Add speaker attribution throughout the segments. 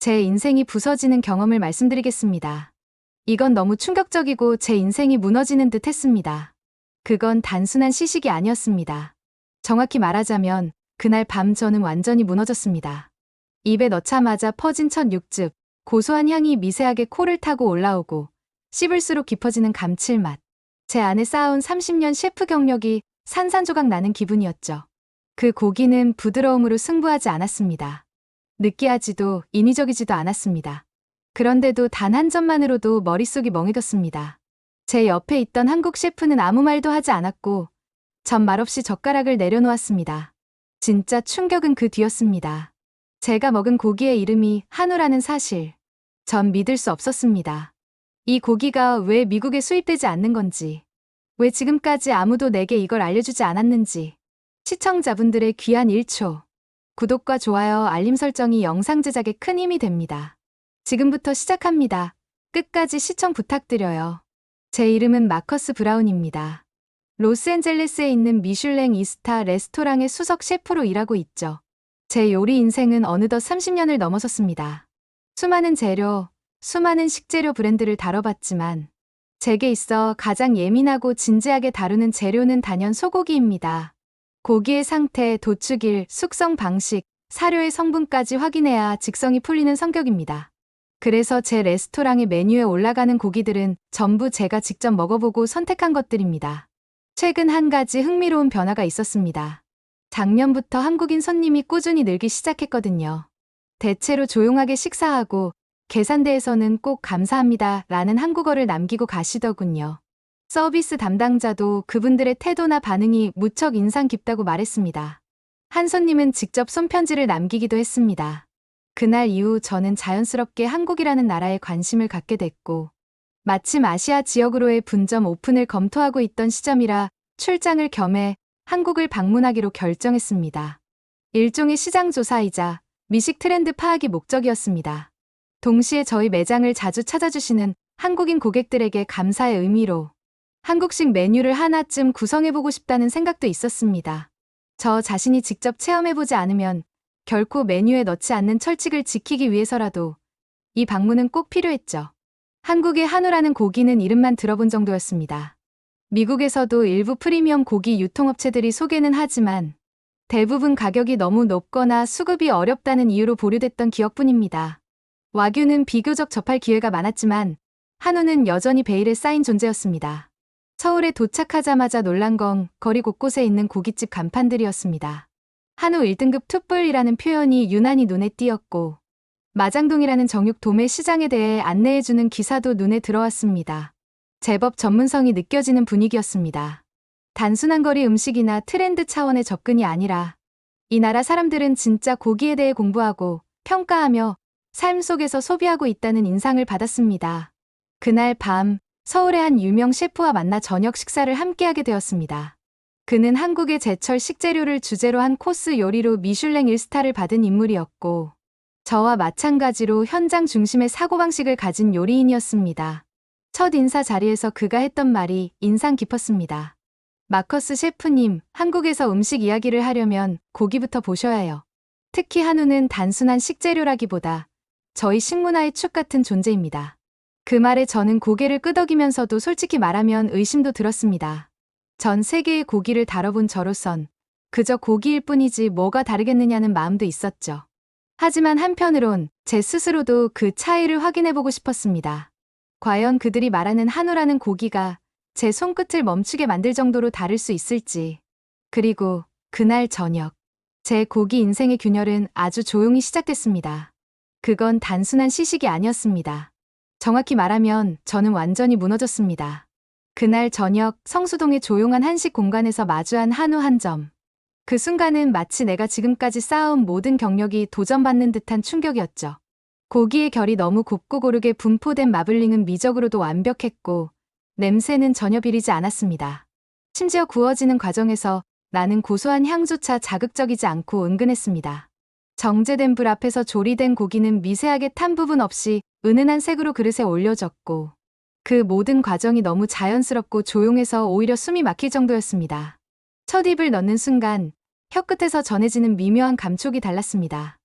Speaker 1: 제 인생이 부서지는 경험을 말씀드리겠습니다. 이건 너무 충격적이고 제 인생이 무너지는 듯 했습니다. 그건 단순한 시식이 아니었습니다. 정확히 말하자면 그날 밤 저는 완전히 무너졌습니다. 입에 넣자마자 퍼진 첫 육즙, 고소한 향이 미세하게 코를 타고 올라오고 씹을수록 깊어지는 감칠맛. 제 안에 쌓아온 30년 셰프 경력이 산산조각 나는 기분이었죠. 그 고기는 부드러움으로 승부하지 않았습니다. 느끼하지도 인위적이지도 않았습니다. 그런데도 단 한 점만으로도 머릿속이 멍해졌습니다. 제 옆에 있던 한국 셰프는 아무 말도 하지 않았고 전 말없이 젓가락을 내려놓았습니다. 진짜 충격은 그 뒤였습니다. 제가 먹은 고기의 이름이 한우라는 사실. 전 믿을 수 없었습니다. 이 고기가 왜 미국에 수입되지 않는 건지, 왜 지금까지 아무도 내게 이걸 알려주지 않았는지. 시청자분들의 귀한 1초. 구독과 좋아요, 알림 설정이 영상 제작에 큰 힘이 됩니다. 지금부터 시작합니다. 끝까지 시청 부탁드려요. 제 이름은 마커스 브라운입니다. 로스앤젤레스에 있는 미슐랭 2스타 레스토랑의 수석 셰프로 일하고 있죠. 제 요리 인생은 어느덧 30년을 넘어섰습니다. 수많은 재료, 수많은 식재료 브랜드를 다뤄봤지만 제게 있어 가장 예민하고 진지하게 다루는 재료는 단연 소고기입니다. 고기의 상태, 도축일, 숙성 방식, 사료의 성분까지 확인해야 직성이 풀리는 성격입니다. 그래서 제 레스토랑의 메뉴에 올라가는 고기들은 전부 제가 직접 먹어보고 선택한 것들입니다. 최근 한 가지 흥미로운 변화가 있었습니다. 작년부터 한국인 손님이 꾸준히 늘기 시작했거든요. 대체로 조용하게 식사하고 계산대에서는 꼭 감사합니다 라는 한국어를 남기고 가시더군요. 서비스 담당자도 그분들의 태도나 반응이 무척 인상 깊다고 말했습니다. 한 손님은 직접 손편지를 남기기도 했습니다. 그날 이후 저는 자연스럽게 한국이라는 나라에 관심을 갖게 됐고, 마침 아시아 지역으로의 분점 오픈을 검토하고 있던 시점이라 출장을 겸해 한국을 방문하기로 결정했습니다. 일종의 시장 조사이자 미식 트렌드 파악이 목적이었습니다. 동시에 저희 매장을 자주 찾아주시는 한국인 고객들에게 감사의 의미로 한국식 메뉴를 하나쯤 구성해보고 싶다는 생각도 있었습니다. 저 자신이 직접 체험해보지 않으면 결코 메뉴에 넣지 않는 철칙을 지키기 위해서라도 이 방문은 꼭 필요했죠. 한국의 한우라는 고기는 이름만 들어본 정도였습니다. 미국에서도 일부 프리미엄 고기 유통업체들이 소개는 하지만 대부분 가격이 너무 높거나 수급이 어렵다는 이유로 보류됐던 기억뿐입니다. 와규는 비교적 접할 기회가 많았지만 한우는 여전히 베일에 쌓인 존재였습니다. 서울에 도착하자마자 놀란 건 거리 곳곳에 있는 고깃집 간판들이었습니다. 한우 1등급 툭불이라는 표현이 유난히 눈에 띄었고 마장동이라는 정육 도매 시장에 대해 안내해주는 기사도 눈에 들어왔습니다. 제법 전문성이 느껴지는 분위기였습니다. 단순한 거리 음식이나 트렌드 차원의 접근이 아니라 이 나라 사람들은 진짜 고기에 대해 공부하고 평가하며 삶 속에서 소비하고 있다는 인상을 받았습니다. 그날 밤 서울의 한 유명 셰프와 만나 저녁 식사를 함께하게 되었습니다. 그는 한국의 제철 식재료를 주제로 한 코스 요리로 미슐랭 1스타를 받은 인물이었고 저와 마찬가지로 현장 중심의 사고방식을 가진 요리인이었습니다. 첫 인사 자리에서 그가 했던 말이 인상 깊었습니다. 마커스 셰프님, 한국에서 음식 이야기를 하려면 고기부터 보셔야 해요. 특히 한우는 단순한 식재료라기보다 저희 식문화의 축 같은 존재입니다. 그 말에 저는 고개를 끄덕이면서도 솔직히 말하면 의심도 들었습니다. 전 세계의 고기를 다뤄본 저로선 그저 고기일 뿐이지 뭐가 다르겠느냐는 마음도 있었죠. 하지만 한편으론 제 스스로도 그 차이를 확인해보고 싶었습니다. 과연 그들이 말하는 한우라는 고기가 제 손끝을 멈추게 만들 정도로 다를 수 있을지. 그리고 그날 저녁, 제 고기 인생의 균열은 아주 조용히 시작됐습니다. 그건 단순한 시식이 아니었습니다. 정확히 말하면 저는 완전히 무너졌습니다. 그날 저녁 성수동의 조용한 한식 공간에서 마주한 한우 한 점. 그 순간은 마치 내가 지금까지 쌓아온 모든 경력이 도전받는 듯한 충격이었죠. 고기의 결이 너무 곱고 고르게 분포된 마블링은 미적으로도 완벽했고 냄새는 전혀 비리지 않았습니다. 심지어 구워지는 과정에서 나는 고소한 향조차 자극적이지 않고 은근했습니다. 정제된 불 앞에서 조리된 고기는 미세하게 탄 부분 없이 은은한 색으로 그릇에 올려졌고 그 모든 과정이 너무 자연스럽고 조용해서 오히려 숨이 막힐 정도였습니다. 첫 입을 넣는 순간 혀끝에서 전해지는 미묘한 감촉이 달랐습니다.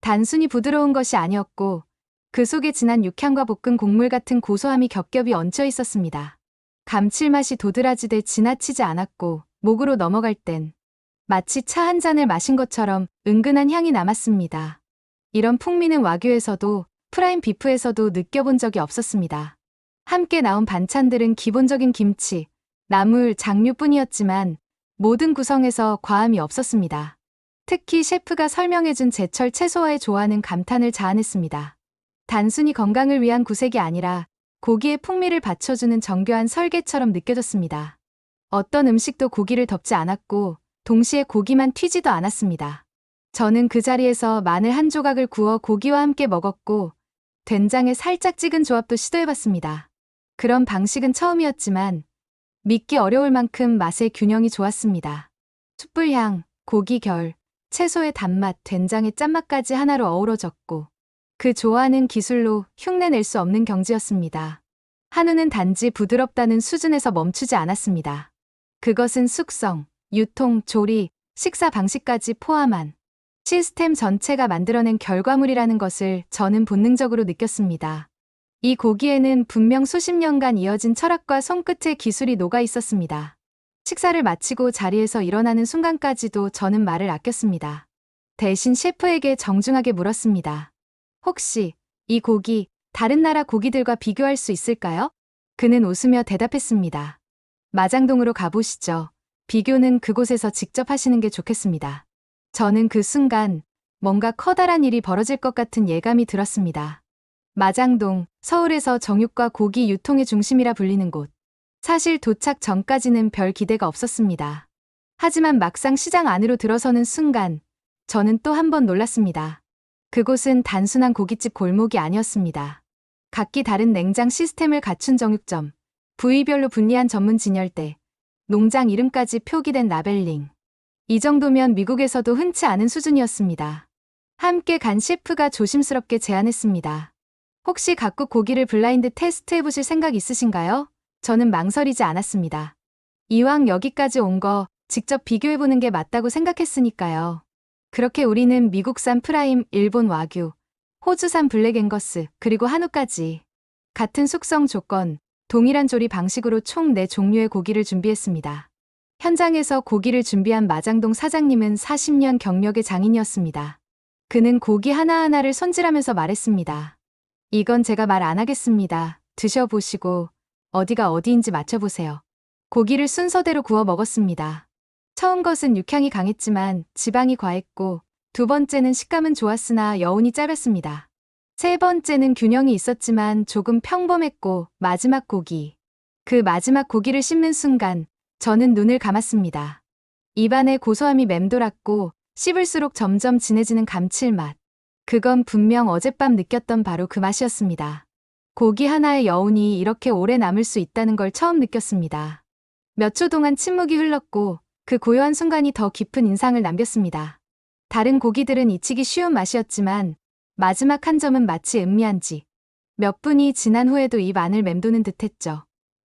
Speaker 1: 단순히 부드러운 것이 아니었고 그 속에 진한 육향과 볶은 곡물 같은 고소함이 겹겹이 얹혀 있었습니다. 감칠맛이 도드라지되 지나치지 않았고 목으로 넘어갈 땐 마치 차 한 잔을 마신 것처럼 은근한 향이 남았습니다. 이런 풍미는 와규에서도 프라임 비프에서도 느껴본 적이 없었습니다. 함께 나온 반찬들은 기본적인 김치, 나물, 장류뿐이었지만 모든 구성에서 과함이 없었습니다. 특히 셰프가 설명해준 제철 채소와의 조화는 감탄을 자아냈습니다. 단순히 건강을 위한 구색이 아니라 고기의 풍미를 받쳐주는 정교한 설계처럼 느껴졌습니다. 어떤 음식도 고기를 덮지 않았고 동시에 고기만 튀지도 않았습니다. 저는 그 자리에서 마늘 한 조각을 구워 고기와 함께 먹었고 된장에 살짝 찍은 조합도 시도해봤습니다. 그런 방식은 처음이었지만 믿기 어려울 만큼 맛의 균형이 좋았습니다. 숯불향, 고기 결, 채소의 단맛, 된장의 짠맛까지 하나로 어우러졌고 그 조화는 기술로 흉내낼 수 없는 경지였습니다. 한우는 단지 부드럽다는 수준에서 멈추지 않았습니다. 그것은 숙성, 유통, 조리, 식사 방식까지 포함한 시스템 전체가 만들어낸 결과물이라는 것을 저는 본능적으로 느꼈습니다. 이 고기에는 분명 수십 년간 이어진 철학과 손끝의 기술이 녹아 있었습니다. 식사를 마치고 자리에서 일어나는 순간까지도 저는 말을 아꼈습니다. 대신 셰프에게 정중하게 물었습니다. 혹시 이 고기 다른 나라 고기들과 비교할 수 있을까요? 그는 웃으며 대답했습니다. 마장동으로 가보시죠. 비교는 그곳에서 직접 하시는 게 좋겠습니다. 저는 그 순간 뭔가 커다란 일이 벌어질 것 같은 예감이 들었습니다. 마장동, 서울에서 정육과 고기 유통의 중심이라 불리는 곳. 사실 도착 전까지는 별 기대가 없었습니다. 하지만 막상 시장 안으로 들어서는 순간 저는 또 한 번 놀랐습니다. 그곳은 단순한 고깃집 골목이 아니었습니다. 각기 다른 냉장 시스템을 갖춘 정육점, 부위별로 분리한 전문 진열대, 농장 이름까지 표기된 라벨링. 이 정도면 미국에서도 흔치 않은 수준이었습니다. 함께 간 셰프가 조심스럽게 제안했습니다. 혹시 각국 고기를 블라인드 테스트해보실 생각 있으신가요? 저는 망설이지 않았습니다. 이왕 여기까지 온 거 직접 비교해보는 게 맞다고 생각했으니까요. 그렇게 우리는 미국산 프라임, 일본 와규, 호주산 블랙 앵거스, 그리고 한우까지 같은 숙성 조건, 동일한 조리 방식으로 총 4종류의 고기를 준비했습니다. 현장에서 고기를 준비한 마장동 사장님은 40년 경력의 장인이었습니다. 그는 고기 하나하나를 손질하면서 말했습니다. 이건 제가 말 안 하겠습니다. 드셔보시고 어디가 어디인지 맞춰보세요. 고기를 순서대로 구워 먹었습니다. 처음 것은 육향이 강했지만 지방이 과했고 두 번째는 식감은 좋았으나 여운이 짧았습니다. 세 번째는 균형이 있었지만 조금 평범했고 마지막 고기. 그 마지막 고기를 씹는 순간 저는 눈을 감았습니다. 입안에 고소함이 맴돌았고 씹을수록 점점 진해지는 감칠맛. 그건 분명 어젯밤 느꼈던 바로 그 맛이었습니다. 고기 하나의 여운이 이렇게 오래 남을 수 있다는 걸 처음 느꼈습니다. 몇 초 동안 침묵이 흘렀고 그 고요한 순간이 더 깊은 인상을 남겼습니다. 다른 고기들은 잊히기 쉬운 맛이었지만 마지막 한 점은 마치 음미한지 몇 분이 지난 후에도 입 안을 맴도는 듯했죠.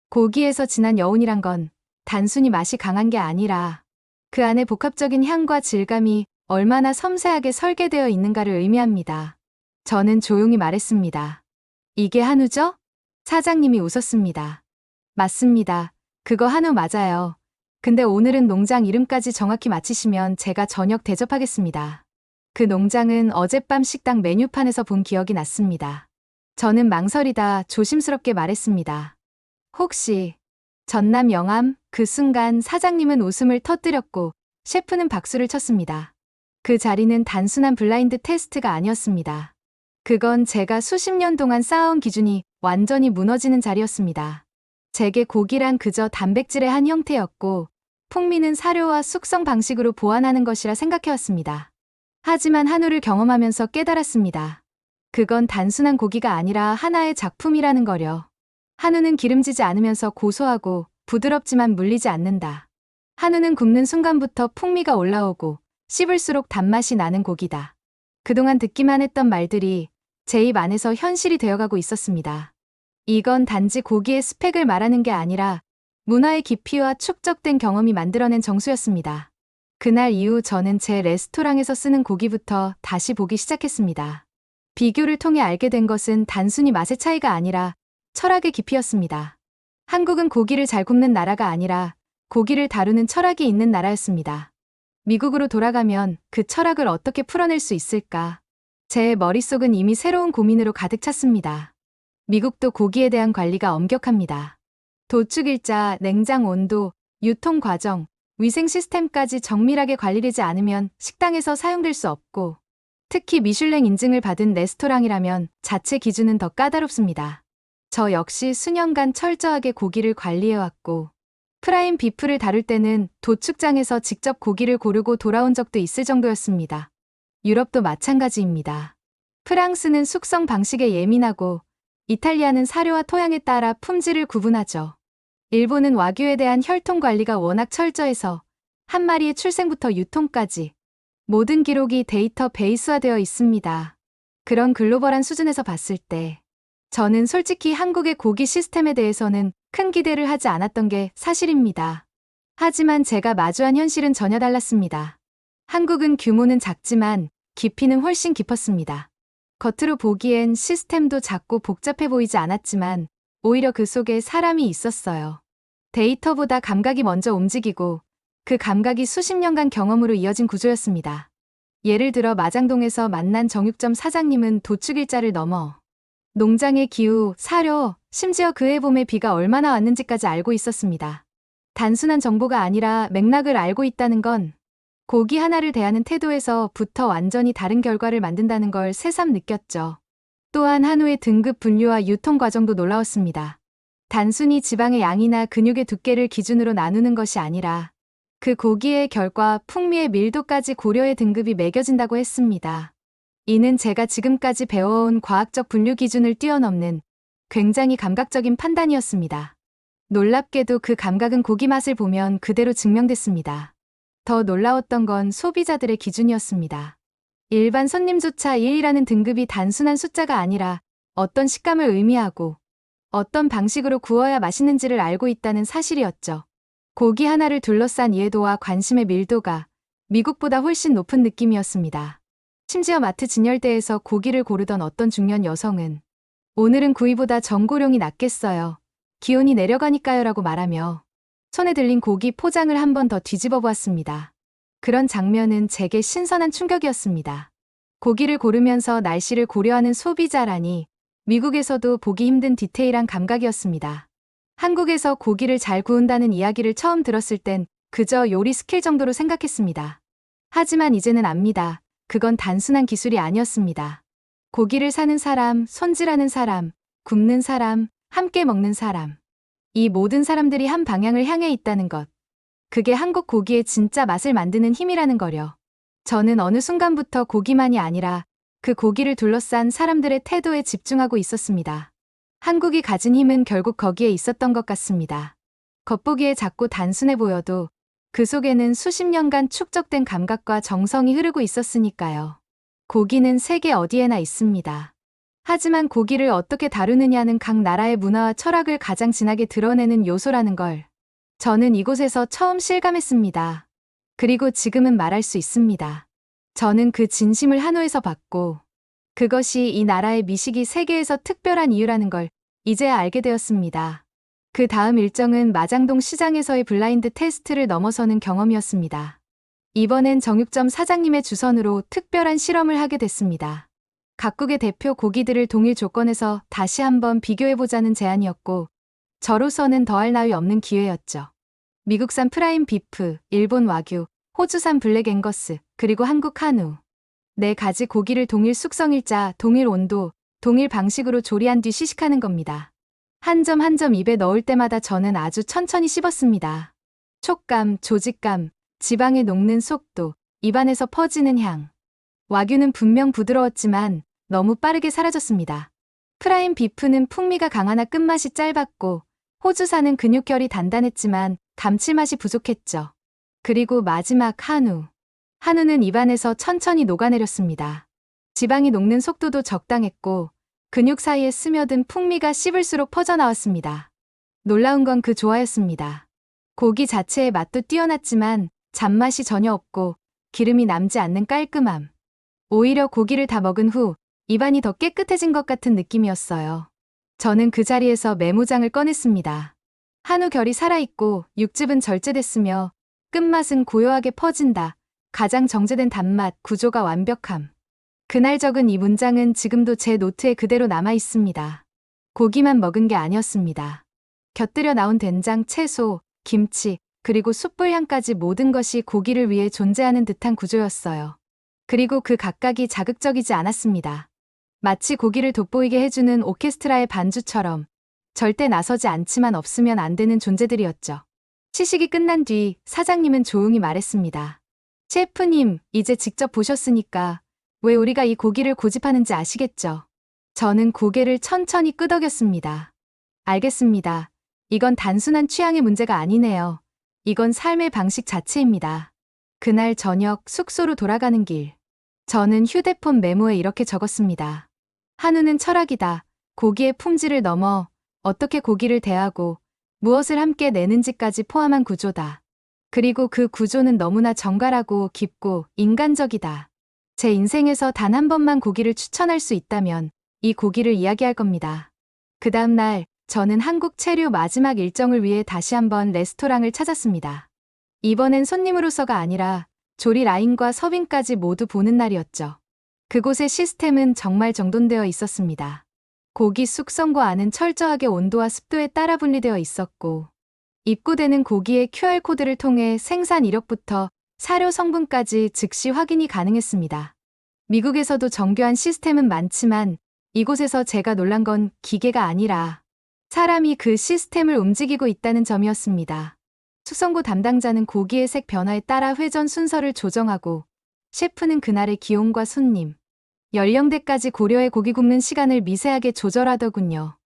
Speaker 1: 고기에서 진한 여운이란 건 단순히 맛이 강한 게 아니라 그 안에 복합적인 향과 질감이 얼마나 섬세하게 설계되어 있는가를 의미합니다. 저는 조용히 말했습니다. 이게 한우죠? 사장님이 웃었습니다. 맞습니다. 그거 한우 맞아요. 근데 오늘은 농장 이름까지 정확히 맞히시면 제가 저녁 대접하겠습니다. 그 농장은 어젯밤 식당 메뉴판에서 본 기억이 났습니다. 저는 망설이다 조심스럽게 말했습니다. 혹시 전남 영암? 그 순간 사장님은 웃음을 터뜨렸고 셰프는 박수를 쳤습니다. 그 자리는 단순한 블라인드 테스트가 아니었습니다. 그건 제가 수십 년 동안 쌓아온 기준이 완전히 무너지는 자리였습니다. 제게 고기란 그저 단백질의 한 형태였고 풍미는 사료와 숙성 방식으로 보완하는 것이라 생각해왔습니다. 하지만 한우를 경험하면서 깨달았습니다. 그건 단순한 고기가 아니라 하나의 작품이라는 거려. 한우는 기름지지 않으면서 고소하고 부드럽지만 물리지 않는다. 한우는 굽는 순간부터 풍미가 올라오고 씹을수록 단맛이 나는 고기다. 그동안 듣기만 했던 말들이 제 입 안에서 현실이 되어가고 있었습니다. 이건 단지 고기의 스펙을 말하는 게 아니라 문화의 깊이와 축적된 경험이 만들어낸 정수였습니다. 그날 이후 저는 제 레스토랑에서 쓰는 고기부터 다시 보기 시작했습니다. 비교를 통해 알게 된 것은 단순히 맛의 차이가 아니라 철학의 깊이였습니다. 한국은 고기를 잘 굽는 나라가 아니라 고기를 다루는 철학이 있는 나라였습니다. 미국으로 돌아가면 그 철학을 어떻게 풀어낼 수 있을까? 제 머릿속은 이미 새로운 고민으로 가득 찼습니다. 미국도 고기에 대한 관리가 엄격합니다. 도축일자, 냉장 온도, 유통 과정, 위생 시스템까지 정밀하게 관리되지 않으면 식당에서 사용될 수 없고, 특히 미슐랭 인증을 받은 레스토랑이라면 자체 기준은 더 까다롭습니다. 저 역시 수년간 철저하게 고기를 관리해왔고, 프라임 비프를 다룰 때는 도축장에서 직접 고기를 고르고 돌아온 적도 있을 정도였습니다. 유럽도 마찬가지입니다. 프랑스는 숙성 방식에 예민하고, 이탈리아는 사료와 토양에 따라 품질을 구분하죠. 일본은 와규에 대한 혈통 관리가 워낙 철저해서 한 마리의 출생부터 유통까지 모든 기록이 데이터 베이스화되어 있습니다. 그런 글로벌한 수준에서 봤을 때 저는 솔직히 한국의 고기 시스템에 대해서는 큰 기대를 하지 않았던 게 사실입니다. 하지만 제가 마주한 현실은 전혀 달랐습니다. 한국은 규모는 작지만 깊이는 훨씬 깊었습니다. 겉으로 보기엔 시스템도 작고 복잡해 보이지 않았지만 오히려 그 속에 사람이 있었어요. 데이터보다 감각이 먼저 움직이고 그 감각이 수십 년간 경험으로 이어진 구조였습니다. 예를 들어 마장동에서 만난 정육점 사장님은 도축일자를 넘어 농장의 기후, 사료, 심지어 그해 봄에 비가 얼마나 왔는지까지 알고 있었습니다. 단순한 정보가 아니라 맥락을 알고 있다는 건 고기 하나를 대하는 태도에서부터 완전히 다른 결과를 만든다는 걸 새삼 느꼈죠. 또한 한우의 등급 분류와 유통 과정도 놀라웠습니다. 단순히 지방의 양이나 근육의 두께를 기준으로 나누는 것이 아니라 그 고기의 결과, 풍미의 밀도까지 고려해 등급이 매겨진다고 했습니다. 이는 제가 지금까지 배워온 과학적 분류 기준을 뛰어넘는 굉장히 감각적인 판단이었습니다. 놀랍게도 그 감각은 고기 맛을 보면 그대로 증명됐습니다. 더 놀라웠던 건 소비자들의 기준이었습니다. 일반 손님조차 1이라는 등급이 단순한 숫자가 아니라 어떤 식감을 의미하고 어떤 방식으로 구워야 맛있는지를 알고 있다는 사실이었죠. 고기 하나를 둘러싼 이해도와 관심의 밀도가 미국보다 훨씬 높은 느낌이었습니다. 심지어 마트 진열대에서 고기를 고르던 어떤 중년 여성은 오늘은 구이보다 전고령이 낫겠어요. 기온이 내려가니까요 라고 말하며 손에 들린 고기 포장을 한 번 더 뒤집어 보았습니다. 그런 장면은 제게 신선한 충격이었습니다. 고기를 고르면서 날씨를 고려하는 소비자라니 미국에서도 보기 힘든 디테일한 감각이었습니다. 한국에서 고기를 잘 구운다는 이야기를 처음 들었을 땐 그저 요리 스킬 정도로 생각했습니다. 하지만 이제는 압니다. 그건 단순한 기술이 아니었습니다. 고기를 사는 사람, 손질하는 사람, 굽는 사람, 함께 먹는 사람. 이 모든 사람들이 한 방향을 향해 있다는 것. 그게 한국 고기의 진짜 맛을 만드는 힘이라는 거려. 저는 어느 순간부터 고기만이 아니라 그 고기를 둘러싼 사람들의 태도에 집중하고 있었습니다. 한국이 가진 힘은 결국 거기에 있었던 것 같습니다. 겉보기에 작고 단순해 보여도 그 속에는 수십 년간 축적된 감각과 정성이 흐르고 있었으니까요. 고기는 세계 어디에나 있습니다. 하지만 고기를 어떻게 다루느냐는 각 나라의 문화와 철학을 가장 진하게 드러내는 요소라는 걸 저는 이곳에서 처음 실감했습니다. 그리고 지금은 말할 수 있습니다. 저는 그 진심을 한우에서 봤고 그것이 이 나라의 미식이 세계에서 특별한 이유라는 걸 이제야 알게 되었습니다. 그 다음 일정은 마장동 시장에서의 블라인드 테스트를 넘어서는 경험이었습니다. 이번엔 정육점 사장님의 주선으로 특별한 실험을 하게 됐습니다. 각국의 대표 고기들을 동일 조건에서 다시 한번 비교해보자는 제안이었고 저로서는 더할 나위 없는 기회였죠. 미국산 프라임 비프, 일본 와규, 호주산 블랙 앵거스, 그리고 한국 한우. 4가지 고기를 동일 숙성일자, 동일 온도, 동일 방식으로 조리한 뒤 시식하는 겁니다. 한 점 한 점 입에 넣을 때마다 저는 아주 천천히 씹었습니다. 촉감, 조직감, 지방의 녹는 속도, 입안에서 퍼지는 향. 와규는 분명 부드러웠지만 너무 빠르게 사라졌습니다. 프라임 비프는 풍미가 강하나 끝맛이 짧았고 호주산은 근육결이 단단했지만 감칠맛이 부족했죠. 그리고 마지막 한우. 한우는 입안에서 천천히 녹아내렸습니다. 지방이 녹는 속도도 적당했고 근육 사이에 스며든 풍미가 씹을수록 퍼져나왔습니다. 놀라운 건 그 조화였습니다. 고기 자체의 맛도 뛰어났지만 잡맛이 전혀 없고 기름이 남지 않는 깔끔함. 오히려 고기를 다 먹은 후 입안이 더 깨끗해진 것 같은 느낌이었어요. 저는 그 자리에서 메모장을 꺼냈습니다. 한우 결이 살아있고 육즙은 절제됐으며 끝맛은 고요하게 퍼진다. 가장 정제된 단맛, 구조가 완벽함. 그날 적은 이 문장은 지금도 제 노트에 그대로 남아 있습니다. 고기만 먹은 게 아니었습니다. 곁들여 나온 된장, 채소, 김치, 그리고 숯불향까지 모든 것이 고기를 위해 존재하는 듯한 구조였어요. 그리고 그 각각이 자극적이지 않았습니다. 마치 고기를 돋보이게 해주는 오케스트라의 반주처럼 절대 나서지 않지만 없으면 안 되는 존재들이었죠. 시식이 끝난 뒤 사장님은 조용히 말했습니다. 셰프님, 이제 직접 보셨으니까 왜 우리가 이 고기를 고집하는지 아시겠죠? 저는 고개를 천천히 끄덕였습니다. 알겠습니다. 이건 단순한 취향의 문제가 아니네요. 이건 삶의 방식 자체입니다. 그날 저녁 숙소로 돌아가는 길. 저는 휴대폰 메모에 이렇게 적었습니다. 한우는 철학이다. 고기의 품질을 넘어 어떻게 고기를 대하고 무엇을 함께 내는지까지 포함한 구조다. 그리고 그 구조는 너무나 정갈하고 깊고 인간적이다. 제 인생에서 단 한 번만 고기를 추천할 수 있다면 이 고기를 이야기할 겁니다. 그 다음 날 저는 한국 체류 마지막 일정을 위해 다시 한번 레스토랑을 찾았습니다. 이번엔 손님으로서가 아니라 조리 라인과 서빙까지 모두 보는 날이었죠. 그곳의 시스템은 정말 정돈되어 있었습니다. 고기 숙성과 안은 철저하게 온도와 습도에 따라 분리되어 있었고 입고되는 고기의 QR코드를 통해 생산 이력부터 사료 성분까지 즉시 확인이 가능했습니다. 미국에서도 정교한 시스템은 많지만 이곳에서 제가 놀란 건 기계가 아니라 사람이 그 시스템을 움직이고 있다는 점이었습니다. 숙성고 담당자는 고기의 색 변화에 따라 회전 순서를 조정하고 셰프는 그날의 기온과 손님, 연령대까지 고려해 고기 굽는 시간을 미세하게 조절하더군요.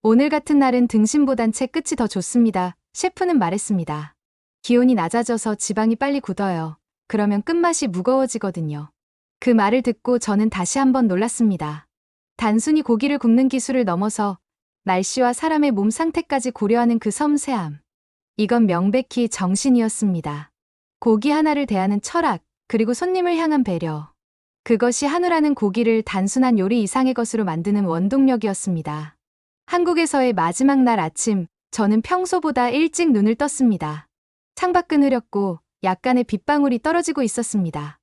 Speaker 1: 오늘 같은 날은 등심보단 채 끝이 더 좋습니다. 셰프는 말했습니다. 기온이 낮아져서 지방이 빨리 굳어요. 그러면 끝맛이 무거워지거든요. 그 말을 듣고 저는 다시 한번 놀랐습니다. 단순히 고기를 굽는 기술을 넘어서 날씨와 사람의 몸 상태까지 고려하는 그 섬세함. 이건 명백히 정신이었습니다. 고기 하나를 대하는 철학, 그리고 손님을 향한 배려. 그것이 한우라는 고기를 단순한 요리 이상의 것으로 만드는 원동력이었습니다. 한국에서의 마지막 날 아침, 저는 평소보다 일찍 눈을 떴습니다. 창밖은 흐렸고 약간의 빗방울이 떨어지고 있었습니다.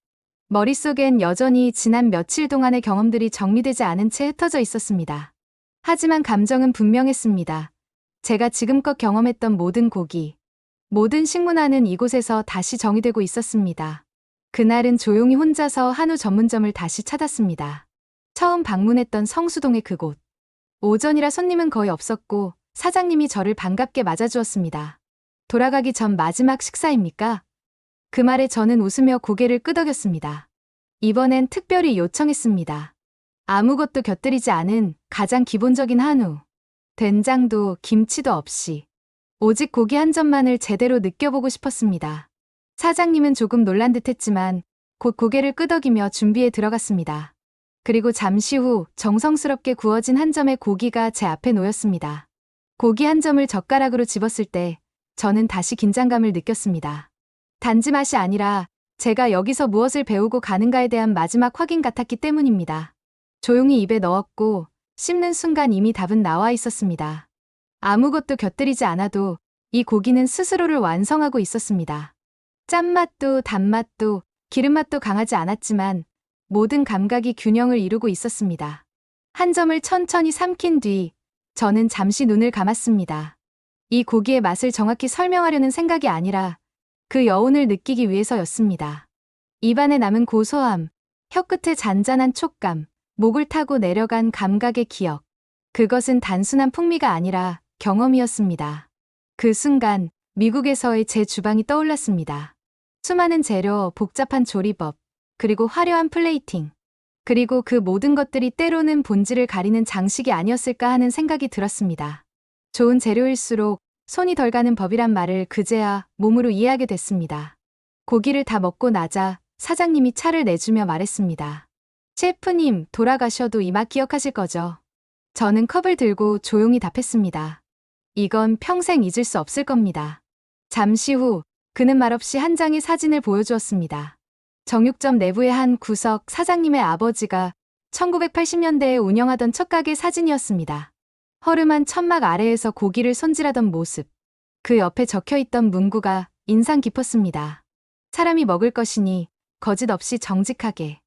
Speaker 1: 머릿속엔 여전히 지난 며칠 동안의 경험들이 정리되지 않은 채 흩어져 있었습니다. 하지만 감정은 분명했습니다. 제가 지금껏 경험했던 모든 고기, 모든 식문화는 이곳에서 다시 정의되고 있었습니다. 그날은 조용히 혼자서 한우 전문점을 다시 찾았습니다. 처음 방문했던 성수동의 그곳. 오전이라 손님은 거의 없었고 사장님이 저를 반갑게 맞아주었습니다. 돌아가기 전 마지막 식사입니까? 그 말에 저는 웃으며 고개를 끄덕였습니다. 이번엔 특별히 요청했습니다. 아무것도 곁들이지 않은 가장 기본적인 한우. 된장도 김치도 없이. 오직 고기 한 점만을 제대로 느껴보고 싶었습니다. 사장님은 조금 놀란 듯 했지만 곧 고개를 끄덕이며 준비에 들어갔습니다. 그리고 잠시 후 정성스럽게 구워진 한 점의 고기가 제 앞에 놓였습니다. 고기 한 점을 젓가락으로 집었을 때 저는 다시 긴장감을 느꼈습니다. 단지 맛이 아니라 제가 여기서 무엇을 배우고 가는가에 대한 마지막 확인 같았기 때문입니다. 조용히 입에 넣었고 씹는 순간 이미 답은 나와 있었습니다. 아무것도 곁들이지 않아도 이 고기는 스스로를 완성하고 있었습니다. 짠맛도 단맛도 기름맛도 강하지 않았지만 모든 감각이 균형을 이루고 있었습니다. 한 점을 천천히 삼킨 뒤 저는 잠시 눈을 감았습니다. 이 고기의 맛을 정확히 설명하려는 생각이 아니라 그 여운을 느끼기 위해서였습니다. 입안에 남은 고소함, 혀끝의 잔잔한 촉감, 목을 타고 내려간 감각의 기억. 그것은 단순한 풍미가 아니라 경험이었습니다. 그 순간 미국에서의 제 주방이 떠올랐습니다. 수많은 재료, 복잡한 조리법, 그리고 화려한 플레이팅. 그리고 그 모든 것들이 때로는 본질을 가리는 장식이 아니었을까 하는 생각이 들었습니다. 좋은 재료일수록 손이 덜 가는 법이란 말을 그제야 몸으로 이해하게 됐습니다. 고기를 다 먹고 나자 사장님이 차를 내주며 말했습니다. 셰프님, 돌아가셔도 이 맛 기억하실 거죠? 저는 컵을 들고 조용히 답했습니다. 이건 평생 잊을 수 없을 겁니다. 잠시 후 그는 말없이 한 장의 사진을 보여주었습니다. 정육점 내부의 한 구석 사장님의 아버지가 1980년대에 운영하던 첫 가게 사진이었습니다. 허름한 천막 아래에서 고기를 손질하던 모습. 그 옆에 적혀있던 문구가 인상 깊었습니다. 사람이 먹을 것이니 거짓 없이 정직하게.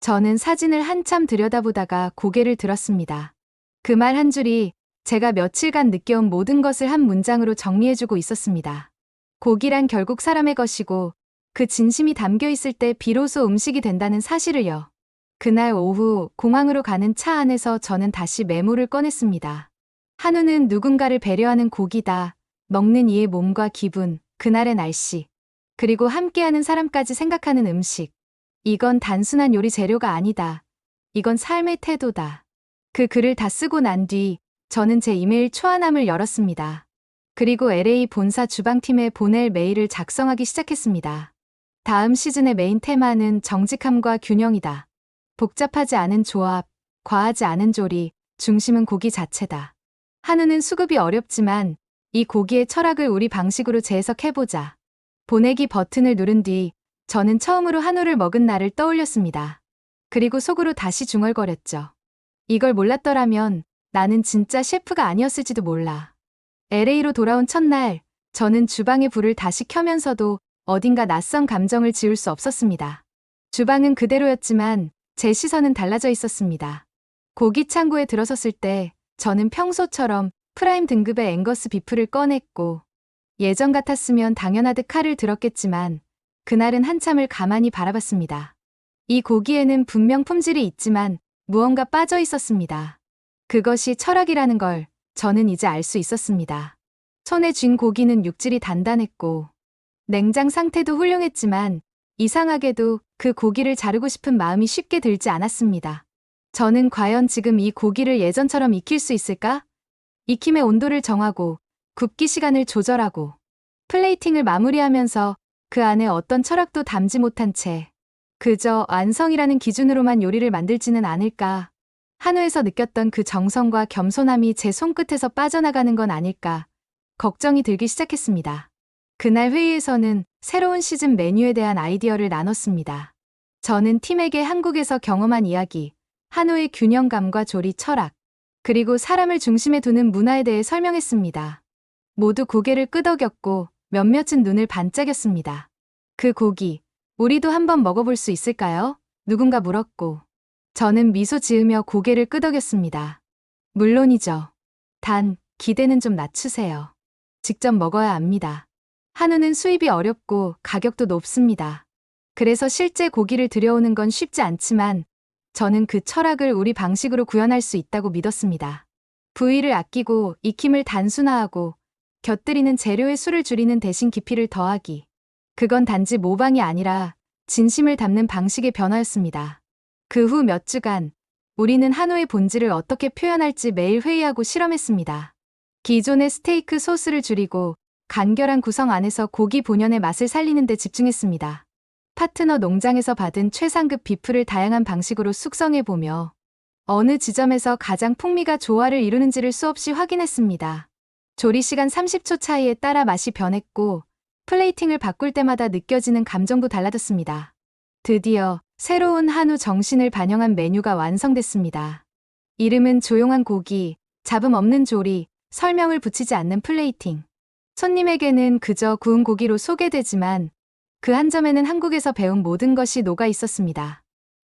Speaker 1: 저는 사진을 한참 들여다보다가 고개를 들었습니다. 그 말 한 줄이 제가 며칠간 느껴온 모든 것을 한 문장으로 정리해주고 있었습니다. 고기란 결국 사람의 것이고 그 진심이 담겨 있을 때 비로소 음식이 된다는 사실을요. 그날 오후 공항으로 가는 차 안에서 저는 다시 메모를 꺼냈습니다. 한우는 누군가를 배려하는 고기다. 먹는 이의 몸과 기분, 그날의 날씨, 그리고 함께하는 사람까지 생각하는 음식. 이건 단순한 요리 재료가 아니다. 이건 삶의 태도다. 그 글을 다 쓰고 난 뒤 저는 제 이메일 초안함을 열었습니다. 그리고 LA 본사 주방팀에 보낼 메일을 작성하기 시작했습니다. 다음 시즌의 메인 테마는 정직함과 균형이다. 복잡하지 않은 조합, 과하지 않은 조리, 중심은 고기 자체다. 한우는 수급이 어렵지만 이 고기의 철학을 우리 방식으로 재해석해보자. 보내기 버튼을 누른 뒤 저는 처음으로 한우를 먹은 날을 떠올렸습니다. 그리고 속으로 다시 중얼거렸죠. 이걸 몰랐더라면 나는 진짜 셰프가 아니었을지도 몰라. LA로 돌아온 첫날, 저는 주방의 불을 다시 켜면서도 어딘가 낯선 감정을 지울 수 없었습니다. 주방은 그대로였지만 제 시선은 달라져 있었습니다. 고기 창고에 들어섰을 때 저는 평소처럼 프라임 등급의 앵거스 비프를 꺼냈고 예전 같았으면 당연하듯 칼을 들었겠지만 그날은 한참을 가만히 바라봤습니다. 이 고기에는 분명 품질이 있지만 무언가 빠져 있었습니다. 그것이 철학이라는 걸 저는 이제 알 수 있었습니다. 손에 쥔 고기는 육질이 단단했고 냉장 상태도 훌륭했지만 이상하게도 그 고기를 자르고 싶은 마음이 쉽게 들지 않았습니다. 저는 과연 지금 이 고기를 예전처럼 익힐 수 있을까? 익힘의 온도를 정하고 굽기 시간을 조절하고 플레이팅을 마무리하면서 그 안에 어떤 철학도 담지 못한 채 그저 완성이라는 기준으로만 요리를 만들지는 않을까. 한우에서 느꼈던 그 정성과 겸손함이 제 손끝에서 빠져나가는 건 아닐까. 걱정이 들기 시작했습니다. 그날 회의에서는 새로운 시즌 메뉴에 대한 아이디어를 나눴습니다. 저는 팀에게 한국에서 경험한 이야기, 한우의 균형감과 조리 철학, 그리고 사람을 중심에 두는 문화에 대해 설명했습니다. 모두 고개를 끄덕였고 몇몇은 눈을 반짝였습니다. 그 고기, 우리도 한번 먹어볼 수 있을까요? 누군가 물었고 저는 미소 지으며 고개를 끄덕였습니다. 물론이죠. 단, 기대는 좀 낮추세요. 직접 먹어야 합니다. 한우는 수입이 어렵고 가격도 높습니다. 그래서 실제 고기를 들여오는 건 쉽지 않지만 저는 그 철학을 우리 방식으로 구현할 수 있다고 믿었습니다. 부위를 아끼고 익힘을 단순화하고 곁들이는 재료의 수를 줄이는 대신 깊이를 더하기. 그건 단지 모방이 아니라 진심을 담는 방식의 변화였습니다. 그 후 몇 주간 우리는 한우의 본질을 어떻게 표현할지 매일 회의하고 실험했습니다. 기존의 스테이크 소스를 줄이고 간결한 구성 안에서 고기 본연의 맛을 살리는 데 집중했습니다. 파트너 농장에서 받은 최상급 비프를 다양한 방식으로 숙성해보며 어느 지점에서 가장 풍미가 조화를 이루는지를 수없이 확인했습니다. 조리 시간 30초 차이에 따라 맛이 변했고 플레이팅을 바꿀 때마다 느껴지는 감정도 달라졌습니다. 드디어 새로운 한우 정신을 반영한 메뉴가 완성됐습니다. 이름은 조용한 고기, 잡음 없는 조리, 설명을 붙이지 않는 플레이팅. 손님에게는 그저 구운 고기로 소개되지만 그 한 점에는 한국에서 배운 모든 것이 녹아 있었습니다.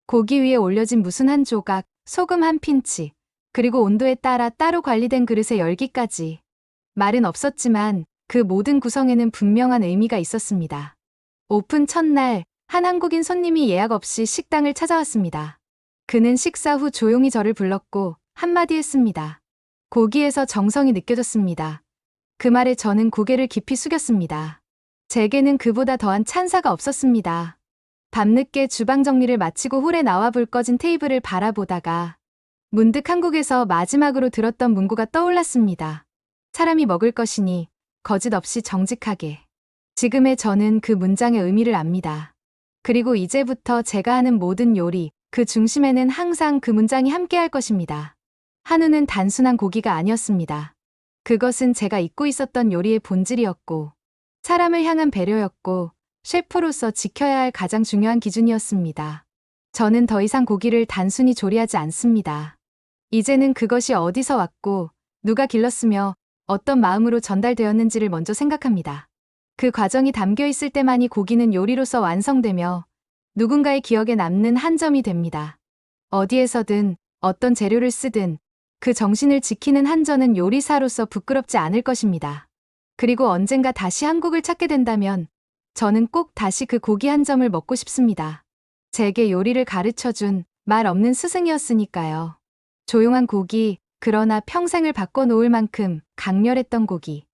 Speaker 1: 고기 위에 올려진 무슨 한 조각, 소금 한 핀치, 그리고 온도에 따라 따로 관리된 그릇의 열기까지. 말은 없었지만 그 모든 구성에는 분명한 의미가 있었습니다. 오픈 첫날, 한 한국인 손님이 예약 없이 식당을 찾아왔습니다. 그는 식사 후 조용히 저를 불렀고 한마디 했습니다. 고기에서 정성이 느껴졌습니다. 그 말에 저는 고개를 깊이 숙였습니다. 제게는 그보다 더한 찬사가 없었습니다. 밤늦게 주방 정리를 마치고 홀에 나와 불 꺼진 테이블을 바라보다가 문득 한국에서 마지막으로 들었던 문구가 떠올랐습니다. 사람이 먹을 것이니 거짓 없이 정직하게. 지금의 저는 그 문장의 의미를 압니다. 그리고 이제부터 제가 하는 모든 요리, 그 중심에는 항상 그 문장이 함께할 것입니다. 한우는 단순한 고기가 아니었습니다. 그것은 제가 잊고 있었던 요리의 본질이었고 사람을 향한 배려였고 셰프로서 지켜야 할 가장 중요한 기준이었습니다. 저는 더 이상 고기를 단순히 조리하지 않습니다. 이제는 그것이 어디서 왔고 누가 길렀으며 어떤 마음으로 전달되었는지를 먼저 생각합니다. 그 과정이 담겨 있을 때만이 고기는 요리로서 완성되며 누군가의 기억에 남는 한 점이 됩니다. 어디에서든 어떤 재료를 쓰든 그 정신을 지키는 한전은 요리사로서 부끄럽지 않을 것입니다. 그리고 언젠가 다시 한국을 찾게 된다면 저는 꼭 다시 그 고기 한 점을 먹고 싶습니다. 제게 요리를 가르쳐준 말 없는 스승이었으니까요. 조용한 고기, 그러나 평생을 바꿔놓을 만큼 강렬했던 고기.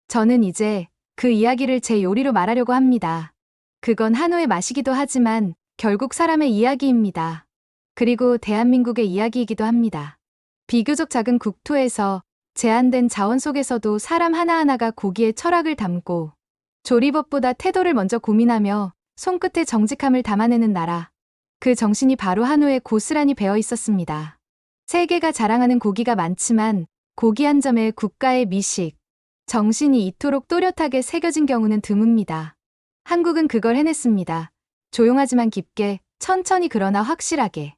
Speaker 1: 저는 이제 그 이야기를 제 요리로 말하려고 합니다. 그건 한우의 맛이기도 하지만 결국 사람의 이야기입니다. 그리고 대한민국의 이야기이기도 합니다. 비교적 작은 국토에서 제한된 자원 속에서도 사람 하나하나가 고기의 철학을 담고 조리법보다 태도를 먼저 고민하며 손끝에 정직함을 담아내는 나라. 그 정신이 바로 한우에 고스란히 배어 있었습니다. 세계가 자랑하는 고기가 많지만 고기 한 점에 국가의 미식, 정신이 이토록 또렷하게 새겨진 경우는 드뭅니다. 한국은 그걸 해냈습니다. 조용하지만 깊게, 천천히 그러나 확실하게.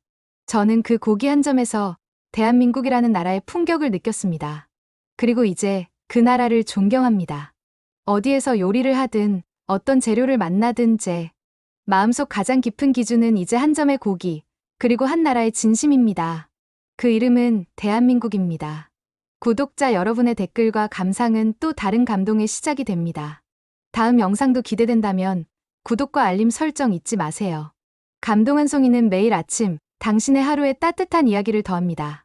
Speaker 1: 저는 그 고기 한 점에서 대한민국이라는 나라의 품격을 느꼈습니다. 그리고 이제 그 나라를 존경합니다. 어디에서 요리를 하든 어떤 재료를 만나든 제 마음속 가장 깊은 기준은 이제 한 점의 고기, 그리고 한 나라의 진심입니다. 그 이름은 대한민국입니다. 구독자 여러분의 댓글과 감상은 또 다른 감동의 시작이 됩니다. 다음 영상도 기대된다면 구독과 알림 설정 잊지 마세요. 감동 한 송이는 매일 아침 당신의 하루에 따뜻한 이야기를 더합니다.